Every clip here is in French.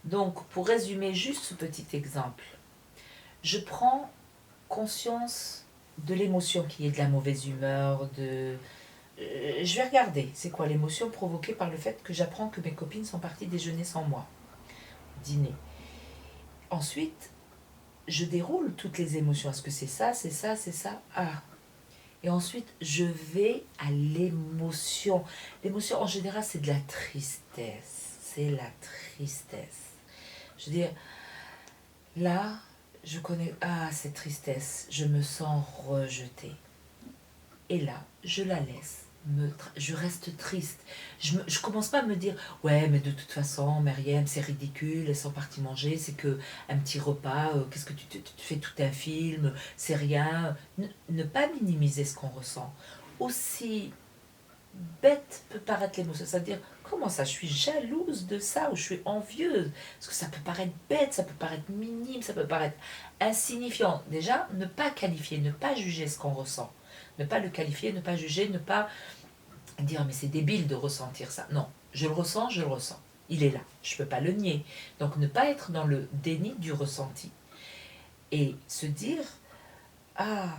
Donc, pour résumer juste ce petit exemple, je prends conscience de l'émotion qui est de la mauvaise humeur, je vais regarder, c'est quoi l'émotion provoquée par le fait que j'apprends que mes copines sont parties déjeuner sans moi, dîner. Ensuite, je déroule toutes les émotions. Est-ce que c'est ça, c'est ça, c'est ça? Ah. Et ensuite, je vais à l'émotion. L'émotion, en général, c'est de la tristesse. C'est la tristesse. Je veux dire, là, je connais, ah, cette tristesse, je me sens rejetée. Et là, je la laisse. Je reste triste. Je commence pas à me dire, ouais, mais de toute façon, Myriam, c'est ridicule, elles sont parties manger, c'est que un petit repas, qu'est-ce que tu fais tout un film, c'est rien. Ne pas minimiser ce qu'on ressent. Aussi bête peut paraître l'émotion, c'est-à-dire, comment ça, je suis jalouse de ça ou je suis envieuse. Parce que ça peut paraître bête, ça peut paraître minime, ça peut paraître insignifiant. Déjà, ne pas qualifier, ne pas juger ce qu'on ressent. Ne pas le qualifier, ne pas juger, ne pas dire mais c'est débile de ressentir ça. Non, je le ressens, je le ressens. Il est là, je ne peux pas le nier. Donc ne pas être dans le déni du ressenti. Et se dire, ah,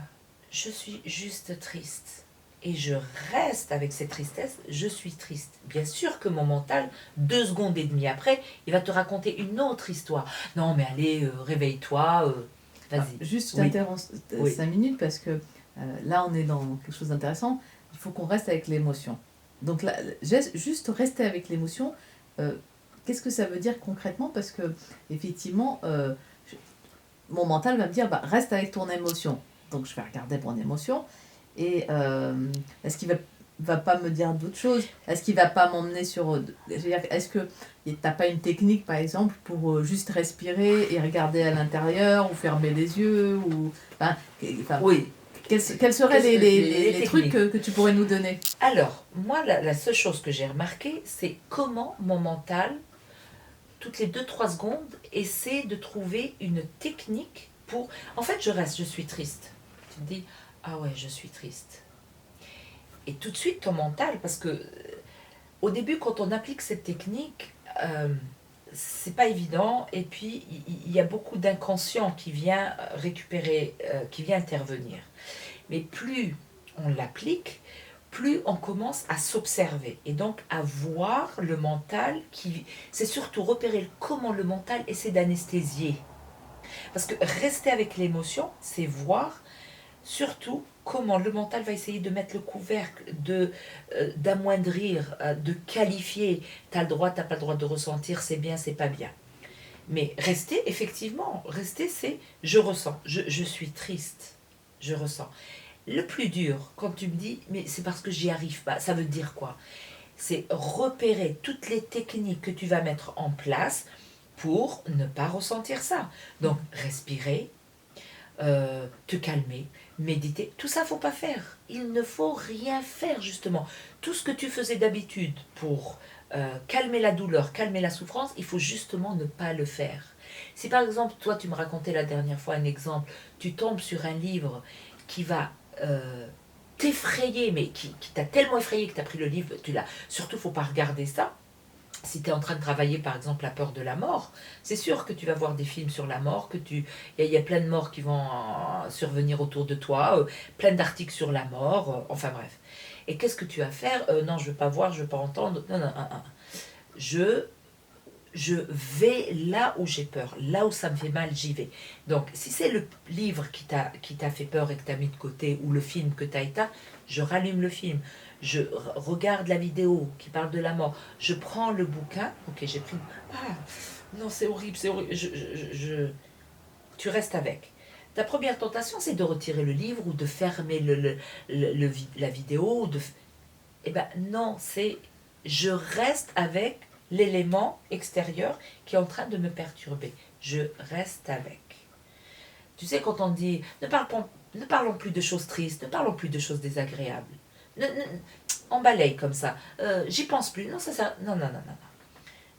je suis juste triste. Et je reste avec cette tristesse, je suis triste. Bien sûr que mon mental, 2 secondes et demie après, il va te raconter une autre histoire. Non mais allez, réveille-toi, vas-y. Juste, je Oui, t'interromps oui. 5 minutes parce que là, on est dans quelque chose d'intéressant. Il faut qu'on reste avec l'émotion. Donc là, juste rester avec l'émotion, qu'est-ce que ça veut dire concrètement? Parce que, effectivement, mon mental va me dire, bah, reste avec ton émotion. Donc je vais regarder mon émotion. Et est-ce qu'il va pas me dire d'autres choses? Est-ce qu'il va pas m'emmener sur... je veux dire, est-ce que t'as pas une technique, par exemple, pour juste respirer et regarder à l'intérieur, ou fermer les yeux, ou... Enfin, Oui. quels seraient les trucs que tu pourrais nous donner? Alors, moi, la seule chose que j'ai remarqué, c'est comment mon mental, toutes les 2 3 secondes, essaie de trouver une technique pour... En fait, je suis triste. Tu te dis, ah ouais, je suis triste. Et tout de suite, ton mental, parce que au début, quand on applique cette technique, c'est pas évident. Et puis, il y a beaucoup d'inconscient qui vient récupérer, qui vient intervenir. Mais plus on l'applique, plus on commence à s'observer et donc à voir le mental qui... C'est surtout repérer comment le mental essaie d'anesthésier. Parce que rester avec l'émotion, c'est voir surtout comment le mental va essayer de mettre le couvercle, d'amoindrir, de qualifier. T'as le droit, t'as pas le droit de ressentir, c'est bien, c'est pas bien. Mais rester, effectivement, rester, c'est je ressens, je suis triste, je ressens. Le plus dur, quand tu me dis, mais c'est parce que j'y arrive pas, ça veut dire quoi? C'est repérer toutes les techniques que tu vas mettre en place pour ne pas ressentir ça. Donc, respirer, te calmer, méditer, tout ça, faut pas faire. Il ne faut rien faire, justement. Tout ce que tu faisais d'habitude pour calmer la douleur, calmer la souffrance, il faut justement ne pas le faire. Si par exemple, toi, tu me racontais la dernière fois un exemple, tu tombes sur un livre qui va t'effrayer, mais qui t'a tellement effrayé que tu as pris le livre, tu l'as. Surtout, faut pas regarder ça. Si tu es en train de travailler, par exemple, la peur de la mort, c'est sûr que tu vas voir des films sur la mort, il y a plein de morts qui vont survenir autour de toi, plein d'articles sur la mort, enfin bref. Et qu'est-ce que tu vas faire? Non, je ne veux pas voir, je ne veux pas entendre. Non, non, non, non. Je je vais là où j'ai peur, là où ça me fait mal, j'y vais. Donc, si c'est le livre qui t'a fait peur et que tu as mis de côté, ou le film que tu as éteint, je rallume le film. Je regarde la vidéo qui parle de la mort. Je prends le bouquin. Ok, j'ai pris. Ah, non, c'est horrible, c'est horrible. Tu restes avec. Ta première tentation, c'est de retirer le livre ou de fermer la vidéo. Eh ben non, c'est je reste avec l'élément extérieur qui est en train de me perturber. Je reste avec. Tu sais, quand on dit ne parlons plus de choses tristes, ne parlons plus de choses désagréables. On balaye comme ça. J'y pense plus. Non, ça. Non, non, non, non.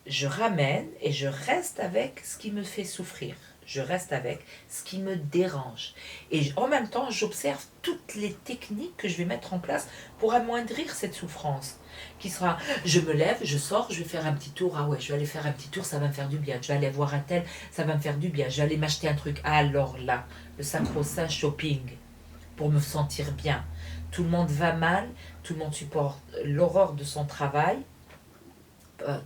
Je ramène et je reste avec ce qui me fait souffrir. Je reste avec ce qui me dérange. Et en même temps, j'observe toutes les techniques que je vais mettre en place pour amoindrir cette souffrance. Qui sera, je me lève, je sors, je vais faire un petit tour. Ah ouais, je vais aller faire un petit tour, ça va me faire du bien. Je vais aller voir un tel, ça va me faire du bien. Je vais aller m'acheter un truc. Alors là, le sacro-saint shopping pour me sentir bien. Tout le monde va mal, tout le monde supporte l'horreur de son travail.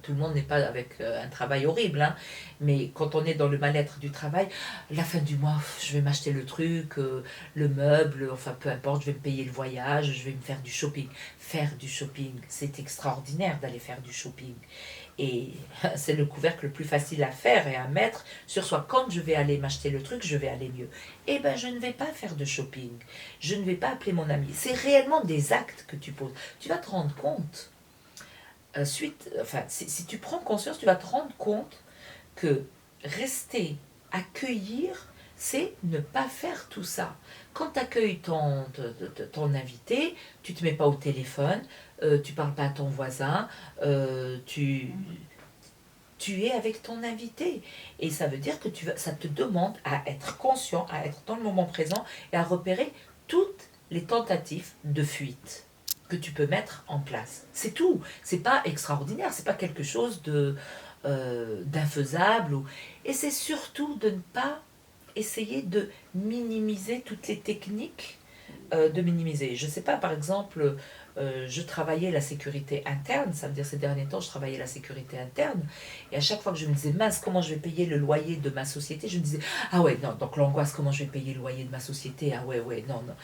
Tout le monde n'est pas avec un travail horrible, hein, mais quand on est dans le mal-être du travail, la fin du mois, je vais m'acheter le truc, le meuble, enfin peu importe, je vais me payer le voyage, je vais me faire du shopping. Faire du shopping, c'est extraordinaire d'aller faire du shopping. Et c'est le couvercle le plus facile à faire et à mettre sur soi. Quand je vais aller m'acheter le truc, je vais aller mieux. Eh bien, je ne vais pas faire de shopping. Je ne vais pas appeler mon ami. C'est réellement des actes que tu poses. Tu vas te rendre compte si tu prends conscience, tu vas te rendre compte que rester, accueillir, c'est ne pas faire tout ça. Quand tu accueilles ton invité, tu ne te mets pas au téléphone, tu ne parles pas à ton voisin, tu es avec ton invité. Et ça veut dire que ça te demande à être conscient, à être dans le moment présent et à repérer toutes les tentatives de fuite que tu peux mettre en place. C'est tout. C'est pas extraordinaire, c'est pas quelque chose d'infaisable. Et c'est surtout de ne pas essayer de minimiser toutes les techniques de minimiser. Je sais pas, par exemple, je travaillais la sécurité interne, ça veut dire ces derniers temps, je travaillais la sécurité interne, et à chaque fois que je me disais, mince, comment je vais payer le loyer de ma société, je me disais, ah ouais, non, donc l'angoisse, comment je vais payer le loyer de ma société, ah ouais, ouais, non, non.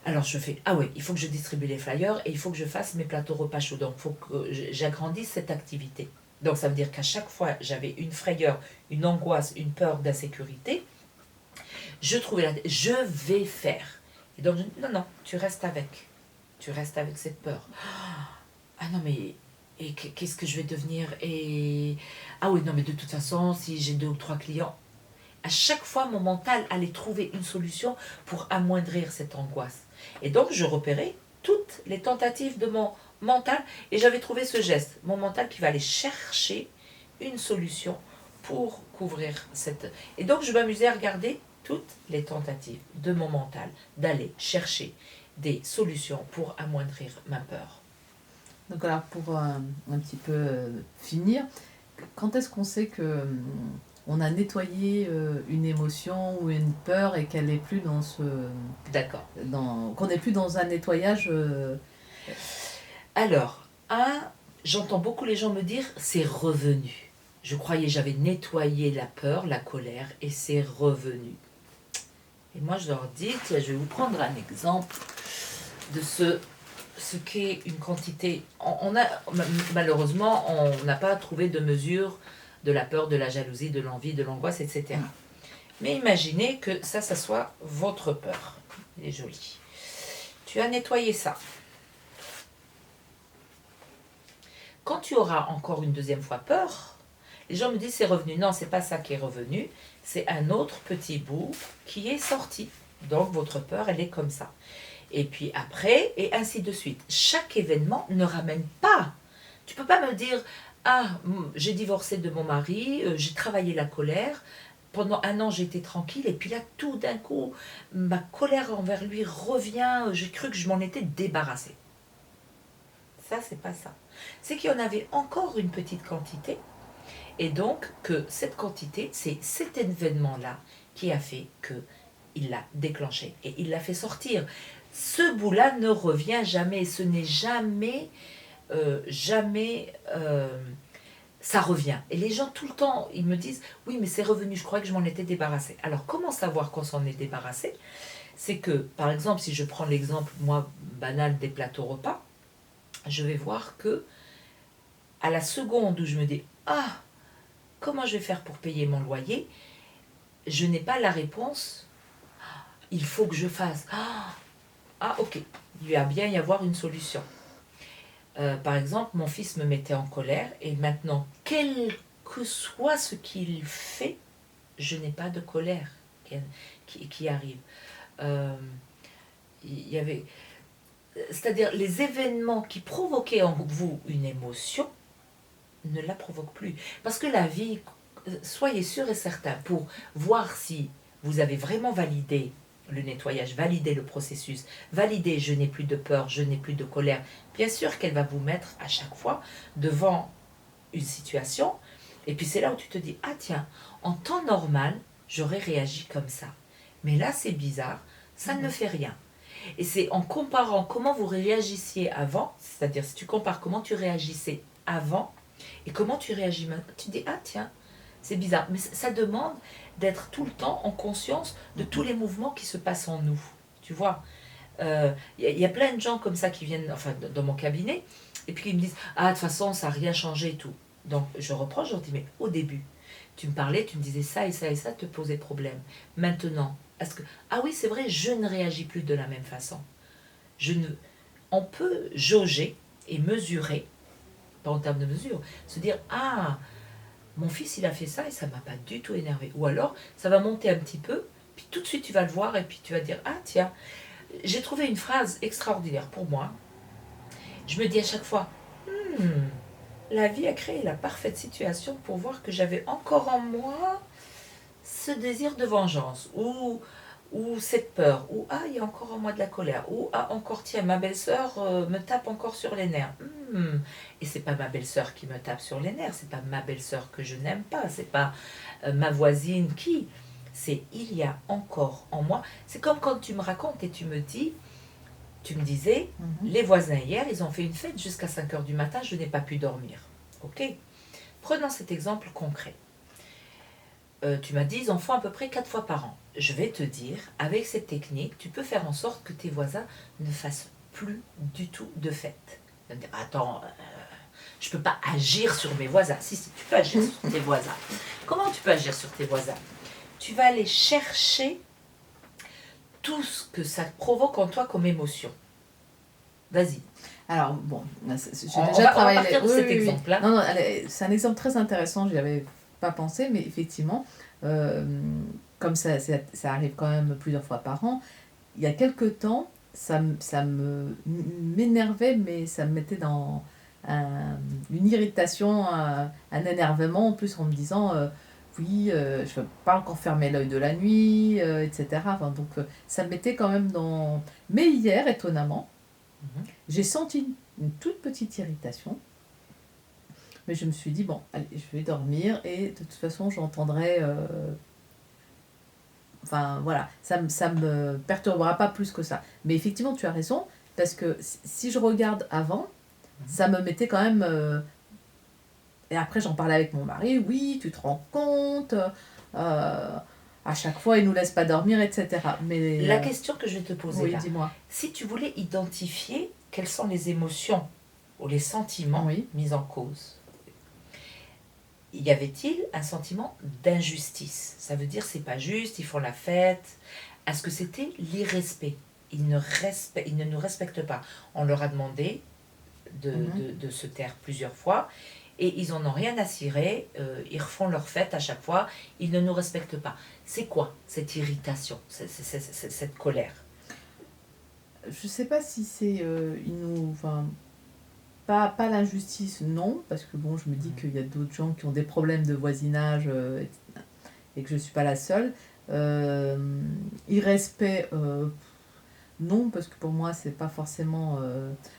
Alors je fais, ah ouais, il faut que je distribue les flyers et il faut que je fasse mes plateaux repas chauds. Donc il faut que j'agrandisse cette activité. Donc ça veut dire qu'à chaque fois j'avais une frayeur, une angoisse, une peur d'insécurité, je vais faire. Et donc je dis, non, non, tu restes avec. Tu restes avec cette peur. Ah non mais, et qu'est-ce que je vais devenir? Et ah oui, non mais de toute façon, si j'ai 2 ou 3 clients, à chaque fois, mon mental allait trouver une solution pour amoindrir cette angoisse. Et donc, je repérais toutes les tentatives de mon mental et j'avais trouvé ce geste. Mon mental qui va aller chercher une solution pour couvrir cette... Et donc, je m'amusais à regarder toutes les tentatives de mon mental d'aller chercher des solutions pour amoindrir ma peur. Donc alors, pour un petit peu finir, quand est-ce qu'on sait que on a nettoyé une émotion ou une peur et qu'elle n'est plus dans ce... D'accord. Qu'on n'est plus dans un nettoyage Alors, j'entends beaucoup les gens me dire, c'est revenu. Je croyais j'avais nettoyé la peur, la colère, et c'est revenu. Et moi, je leur dis, tiens, je vais vous prendre un exemple de ce qu'est une quantité. Malheureusement, on n'a pas trouvé de mesure de la peur, de la jalousie, de l'envie, de l'angoisse, etc. Mais imaginez que ça soit votre peur. Elle est jolie. Tu as nettoyé ça. Quand tu auras encore une deuxième fois peur, les gens me disent c'est revenu. Non, c'est pas ça qui est revenu. C'est un autre petit bout qui est sorti. Donc votre peur, elle est comme ça. Et puis après, et ainsi de suite. Chaque événement ne ramène pas. Tu peux pas me dire, ah, j'ai divorcé de mon mari, j'ai travaillé la colère, pendant 1 an j'étais tranquille, et puis là tout d'un coup, ma colère envers lui revient, j'ai cru que je m'en étais débarrassée. Ça, c'est pas ça. C'est qu'il y en avait encore une petite quantité, et donc que cette quantité, c'est cet événement-là qui a fait qu'il l'a déclenché, et il l'a fait sortir. Ce bout-là ne revient jamais, ce n'est jamais, ça revient. Et les gens tout le temps, ils me disent, oui mais c'est revenu, je croyais que je m'en étais débarrassée. Alors comment savoir qu'on s'en est débarrassé? C'est que, par exemple, si je prends l'exemple, moi, banal des plateaux repas, je vais voir que à la seconde où je me dis, ah, comment je vais faire pour payer mon loyer, je n'ai pas la réponse, il faut que je fasse, ah ok, il va bien y avoir une solution. Par exemple, mon fils me mettait en colère et maintenant, quel que soit ce qu'il fait, je n'ai pas de colère qui arrive. Il y avait, c'est-à-dire les événements qui provoquaient en vous une émotion ne la provoquent plus. Parce que la vie, soyez sûr et certain pour voir si vous avez vraiment validé le nettoyage, validé le processus, validé je n'ai plus de peur, je n'ai plus de colère. Bien sûr qu'elle va vous mettre à chaque fois devant une situation et puis c'est là où tu te dis, ah tiens, en temps normal, j'aurais réagi comme ça. Mais là, c'est bizarre, ça ne fait rien. Et c'est en comparant comment vous réagissiez avant, c'est-à-dire si tu compares comment tu réagissais avant et comment tu réagis maintenant, tu te dis, ah tiens, c'est bizarre. Mais ça demande d'être tout le temps en conscience de tous les mouvements qui se passent en nous. Tu vois, y a plein de gens comme ça qui viennent enfin, dans mon cabinet et puis qui me disent, ah de toute façon, ça n'a rien changé et tout. Donc je reproche, je leur dis, mais au début, tu me parlais, tu me disais ça et ça te posait problème. Maintenant, est-ce que... Ah oui, c'est vrai, je ne réagis plus de la même façon. Je ne... On peut jauger et mesurer, pas en termes de mesure, se dire, ah, mon fils, il a fait ça et ça ne m'a pas du tout énervé. Ou alors, ça va monter un petit peu, puis tout de suite, tu vas le voir et puis tu vas dire, ah tiens, j'ai trouvé une phrase extraordinaire pour moi. Je me dis à chaque fois, hmm, la vie a créé la parfaite situation pour voir que j'avais encore en moi ce désir de vengeance, ou cette peur, ou ah, il y a encore en moi de la colère, ou ah, encore tiens, ma belle-sœur me tape encore sur les nerfs. Et c'est pas ma belle-sœur qui me tape sur les nerfs, c'est pas ma belle-sœur que je n'aime pas, c'est pas ma voisine qui. C'est il y a encore en moi. C'est comme quand tu me racontes et tu me dis, tu me disais, les voisins hier, ils ont fait une fête jusqu'à 5 heures du matin, je n'ai pas pu dormir. Ok. Prenons cet exemple concret. Tu m'as dit, ils en font à peu près 4 fois par an. Je vais te dire, avec cette technique, tu peux faire en sorte que tes voisins ne fassent plus du tout de fête. Tu vas me dire, attends, je ne peux pas agir sur mes voisins. Si, tu peux agir sur tes voisins. Comment tu peux agir sur tes voisins? Tu vas aller chercher tout ce que ça provoque en toi comme émotion. Vas-y. Alors, bon, j'ai On déjà va travaillé partir de cet exemple-là. Non, non, c'est un exemple très intéressant, j'y avais pas pensé, mais effectivement, comme ça arrive quand même plusieurs fois par an, il y a quelque temps, ça m'énervait, mais ça me mettait dans une irritation, un énervement, en plus en me disant, oui, je ne veux pas encore fermer l'œil de la nuit, etc. Enfin, donc, ça me mettait quand même dans... Mais hier, étonnamment, j'ai senti une toute petite irritation. Mais je me suis dit, bon, allez, je vais dormir et de toute façon, j'entendrai... Enfin, voilà, ça me perturbera pas plus que ça. Mais effectivement, tu as raison, parce que si je regarde avant, ça me mettait quand même... Et après, j'en parlais avec mon mari, oui, tu te rends compte, à chaque fois, il nous laisse pas dormir, etc. Mais, la question que je vais te poser oui, là, dis-moi. si tu voulais identifier quelles sont les émotions ou les sentiments mis en cause, y avait-il un sentiment d'injustice? Ça veut dire c'est pas juste, ils font la fête. Est-ce que c'était l'irrespect? Ils ne nous respectent pas. On leur a demandé de se taire plusieurs fois et ils en ont rien à cirer. Ils refont leur fête à chaque fois. Ils ne nous respectent pas. C'est quoi cette irritation, cette colère? Je sais pas si c'est... enfin, pas l'injustice, non, parce que bon, je me dis qu'il y a d'autres gens qui ont des problèmes de voisinage et que je ne suis pas la seule. Irrespect, non, parce que pour moi, c'est pas forcément...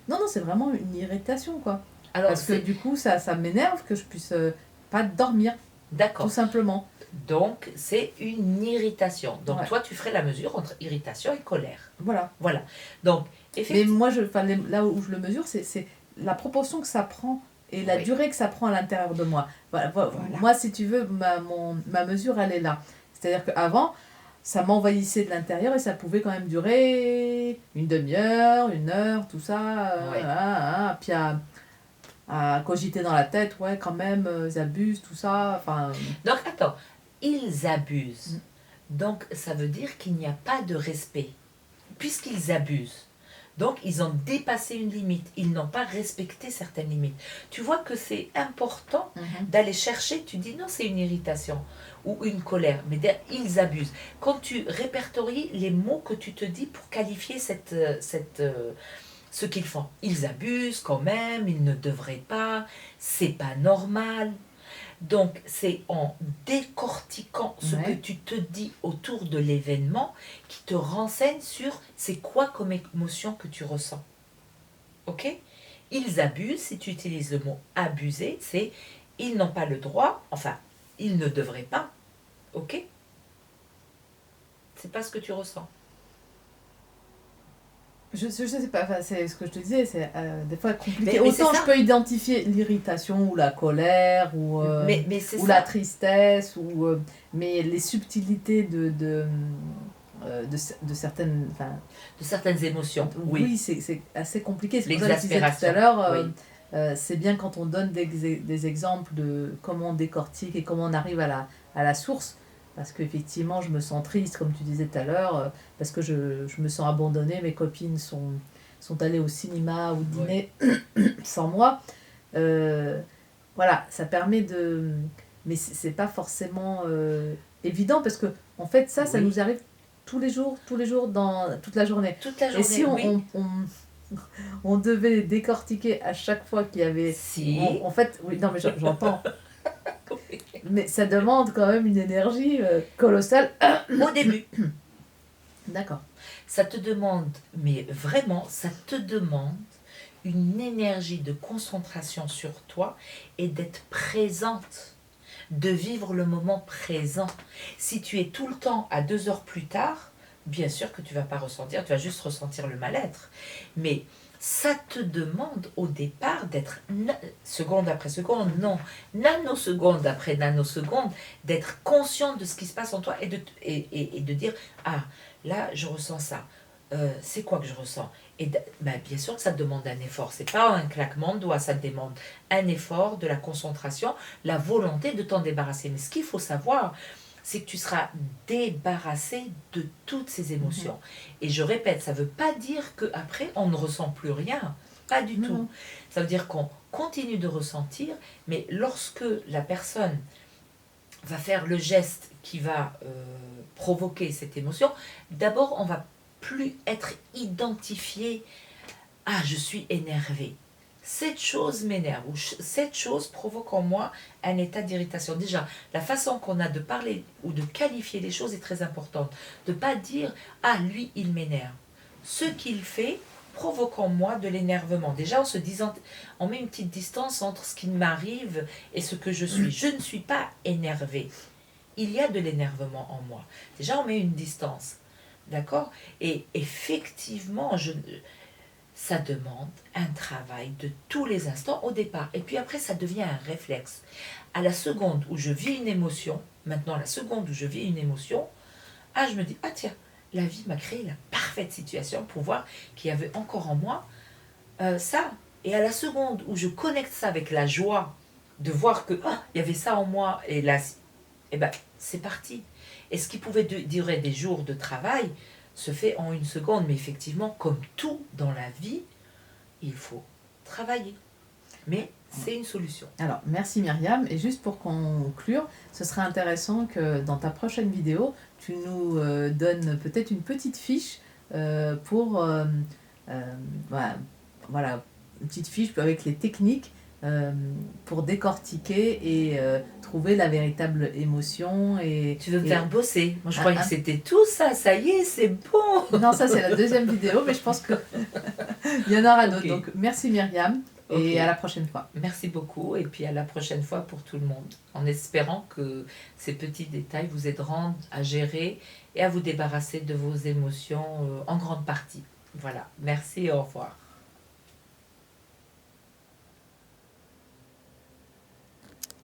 Non, c'est vraiment une irritation, quoi. Alors, parce que du coup, ça m'énerve que je puisse pas dormir. D'accord. Tout simplement. Donc, c'est une irritation. Donc, toi, tu ferais la mesure entre irritation et colère. Voilà. Donc, effectivement... Mais moi, là où je le mesure, c'est la proportion que ça prend et la durée que ça prend à l'intérieur de moi. Voilà. Moi, si tu veux, ma mesure, elle est là. C'est-à-dire qu'avant, ça m'envahissait de l'intérieur et ça pouvait quand même durer une demi-heure, 1 heure, tout ça. Puis à cogiter dans la tête, quand même, ils abusent, tout ça. Donc, attends, ils abusent. Donc, ça veut dire qu'il n'y a pas de respect, puisqu'ils abusent. Donc, ils ont dépassé une limite. Ils n'ont pas respecté certaines limites. Tu vois que c'est important d'aller chercher. Tu dis non, c'est une irritation ou une colère. Mais ils abusent. Quand tu répertories les mots que tu te dis pour qualifier ce qu'ils font. Ils abusent quand même. Ils ne devraient pas. C'est pas normal. Donc, c'est en décortiquant ce que Ouais. tu te dis autour de l'événement qui te renseigne sur c'est quoi comme émotion que tu ressens. Ok? Ils abusent, si tu utilises le mot abuser, c'est ils n'ont pas le droit, enfin, ils ne devraient pas. Ok? C'est pas ce que tu ressens. Je sais pas, enfin, c'est ce que je te disais, c'est des fois compliqué. Mais c'est Autant ça. je peux identifier l'irritation ou la colère Mais c'est ou ça. la tristesse, mais les subtilités de certaines... Enfin, De certaines émotions, oui, oui. c'est assez compliqué. C'est pour ça que je disais tout à L'exaspération, l'heure, oui. c'est bien quand on donne des exemples de comment on décortique et comment on arrive à la source. Parce qu'effectivement, je me sens triste, comme tu disais tout à l'heure, parce que je me sens abandonnée. Mes copines sont allées au cinéma ou dîner sans moi. Euh, voilà, ça permet de... Mais c'est pas forcément évident parce que, en fait, ça Oui. nous arrive tous les jours, dans toute la journée. Toute la Et si journée, oui. on devait décortiquer à chaque fois qu'il y avait... Si. En fait, oui, non, mais j'entends. Mais ça demande quand même une énergie colossale. Au début. D'accord. Ça te demande, mais vraiment, ça te demande une énergie de concentration sur toi et d'être présente, de vivre le moment présent. Si tu es tout le temps à 2 heures plus tard, bien sûr que tu vas pas ressentir, tu vas juste ressentir le mal-être. Mais ça te demande au départ d'être seconde après seconde, non, nanoseconde après nanoseconde, d'être conscient de ce qui se passe en toi et de dire, ah, là, je ressens ça. C'est quoi que je ressens? Et ben, bien sûr que ça te demande un effort. C'est pas un claquement de doigts, ça te demande un effort, de la concentration, la volonté de t'en débarrasser. Mais ce qu'il faut savoir, c'est que tu seras débarrassé de toutes ces émotions. Et je répète, ça ne veut pas dire qu'après, on ne ressent plus rien. Pas du tout. Non. Ça veut dire qu'on continue de ressentir, mais lorsque la personne va faire le geste qui va provoquer cette émotion, d'abord, on va plus être identifié. Ah, je suis énervé. Cette chose m'énerve ou cette chose provoque en moi un état d'irritation. Déjà, la façon qu'on a de parler ou de qualifier les choses est très importante. De ne pas dire ah, lui, il m'énerve. Ce qu'il fait provoque en moi de l'énervement. Déjà, en se disant, on met une petite distance entre ce qui m'arrive et ce que je suis. Je ne suis pas énervé. Il y a de l'énervement en moi. Déjà, on met une distance. D'accord? Et effectivement, ça demande un travail de tous les instants au départ. Et puis après, ça devient un réflexe. À la seconde où je vis une émotion, maintenant, la seconde où je vis une émotion, ah, je me dis, ah tiens, la vie m'a créé la parfaite situation pour voir qu'il y avait encore en moi ça. Et à la seconde où je connecte ça avec la joie de voir que ah, il y avait ça en moi, et là, eh ben, c'est parti. Et ce qui pouvait durer des jours de travail se fait en une seconde. Mais effectivement, comme tout dans la vie, il faut travailler. Mais c'est une solution. Alors, merci Myriam. Et juste pour conclure, ce serait intéressant que dans ta prochaine vidéo, tu nous donnes peut-être une petite fiche pour... voilà, une petite fiche avec les techniques pour décortiquer et trouver la véritable émotion. Tu veux me faire bosser? Moi, je croyais Ah, que c'était tout ça. Ça y est, c'est bon. Non, ça c'est la deuxième vidéo, mais je pense qu'il y en aura d'autres. Ok. Donc, merci Myriam. Et Ok. à la prochaine fois. Merci beaucoup et puis à la prochaine fois pour tout le monde. En espérant que ces petits détails vous aideront à gérer et à vous débarrasser de vos émotions en grande partie. Voilà. Merci et au revoir.